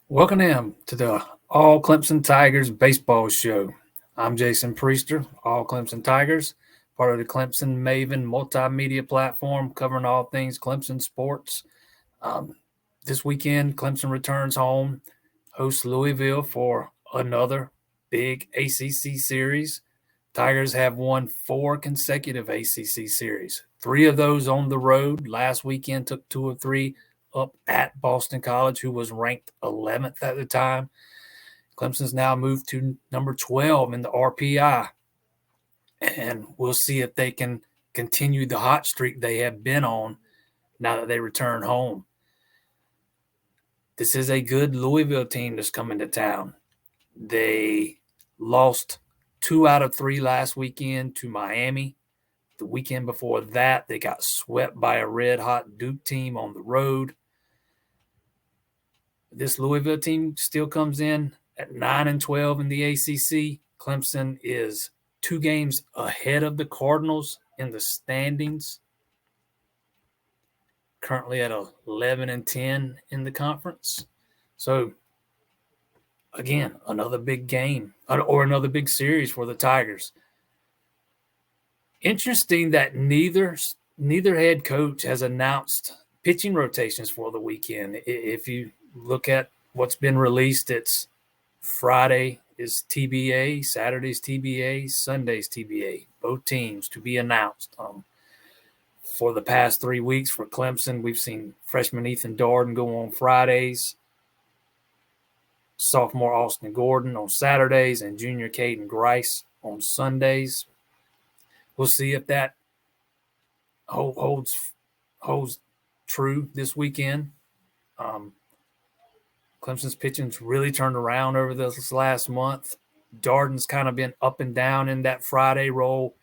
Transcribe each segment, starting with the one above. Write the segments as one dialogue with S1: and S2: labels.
S1: Welcome in to the All Clemson Tigers baseball show. I'm Jason Priester, All Clemson Tigers, part of the Clemson Maven multimedia platform covering all things Clemson sports. This weekend, Clemson returns home, hosts Louisville for another big ACC series. Tigers have won 4 consecutive ACC series, 3 of those on the road. Last weekend took 2 of 3 up at Boston College, who was ranked 11th at the time. Clemson's now moved to number 12 in the RPI, and we'll see if they can continue the hot streak they have been on now that they return home. This is a good Louisville team that's coming to town. They lost 2 out of 3 last weekend to Miami. The weekend before that, they got swept by a red-hot Duke team on the road. This Louisville team still comes in at 9-12 in the ACC. Clemson is 2 games ahead of the Cardinals in the standings, currently at 11-10 in the conference. So, again, another big game or another big series for the Tigers. Interesting that neither head coach has announced pitching rotations for the weekend. If you look at what's been released, it's Friday is TBA, Saturday's TBA, Sunday's TBA, both teams to be announced. For the past 3 weeks for Clemson, we've seen freshman Ethan Darden go on Fridays, sophomore Austin Gordon on Saturdays, and junior Caden Grice on Sundays. We'll see if that holds true this weekend. Clemson's pitching's really turned around over this last month. Darden's kind of been up and down in that Friday role.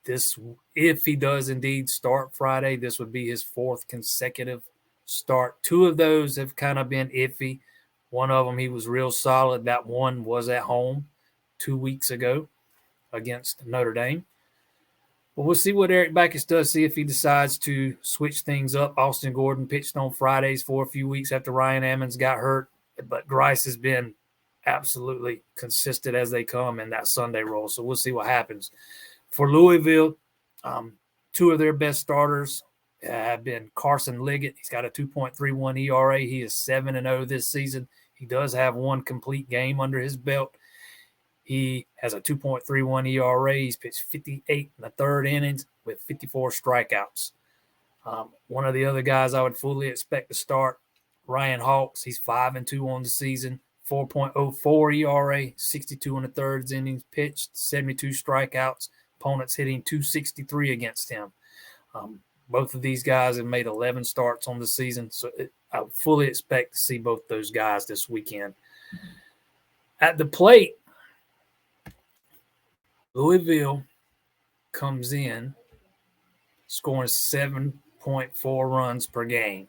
S1: If he does indeed start Friday, this would be his 4th consecutive start. 2 of those have kind of been iffy. One of them, he was real solid. That one was at home 2 weeks ago against Notre Dame. But we'll see what Eric Backus does, see if he decides to switch things up. Austin Gordon pitched on Fridays for a few weeks after Ryan Ammons got hurt, but Grice has been absolutely consistent as they come in that Sunday role. So we'll see what happens. For Louisville, 2 of their best starters have been Carson Liggett. He's got a 2.31 ERA. He is 7-0 this season. He does have 1 complete game under his belt. He has a 2.31 ERA. He's pitched 58 in the 3rd innings with 54 strikeouts. One of the other guys I would fully expect to start, Ryan Hawks. He's 5-2 on the season, 4.04 ERA, 62 in the 3rd innings pitched, 72 strikeouts. Opponents hitting 263 against him. Both of these guys have made 11 starts on the season, so I fully expect to see both those guys this weekend. At the plate, Louisville comes in scoring 7.4 runs per game.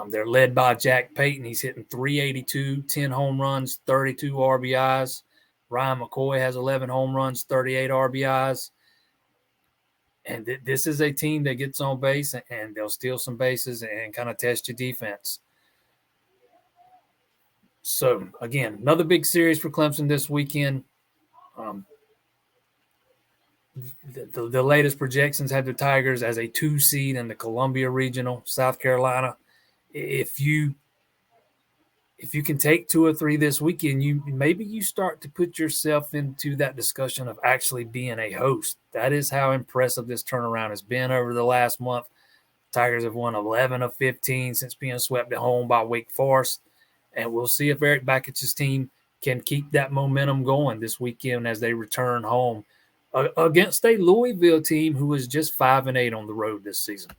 S1: They're led by Jack Payton. He's hitting 382, 10 home runs, 32 RBIs. Ryan McCoy has 11 home runs, 38 RBIs. And this is a team that gets on base and they'll steal some bases and kind of test your defense. So, again, another big series for Clemson this weekend. The latest projections have the Tigers as a 2 seed in the Columbia Regional, South Carolina. If you can take 2 or 3 this weekend, you start to put yourself into that discussion of actually being a host. That is how impressive this turnaround has been over the last month. Tigers have won 11 of 15 since being swept at home by Wake Forest. And we'll see if Eric Backus's team can keep that momentum going this weekend as they return home against a Louisville team who is just 5-8 on the road this season.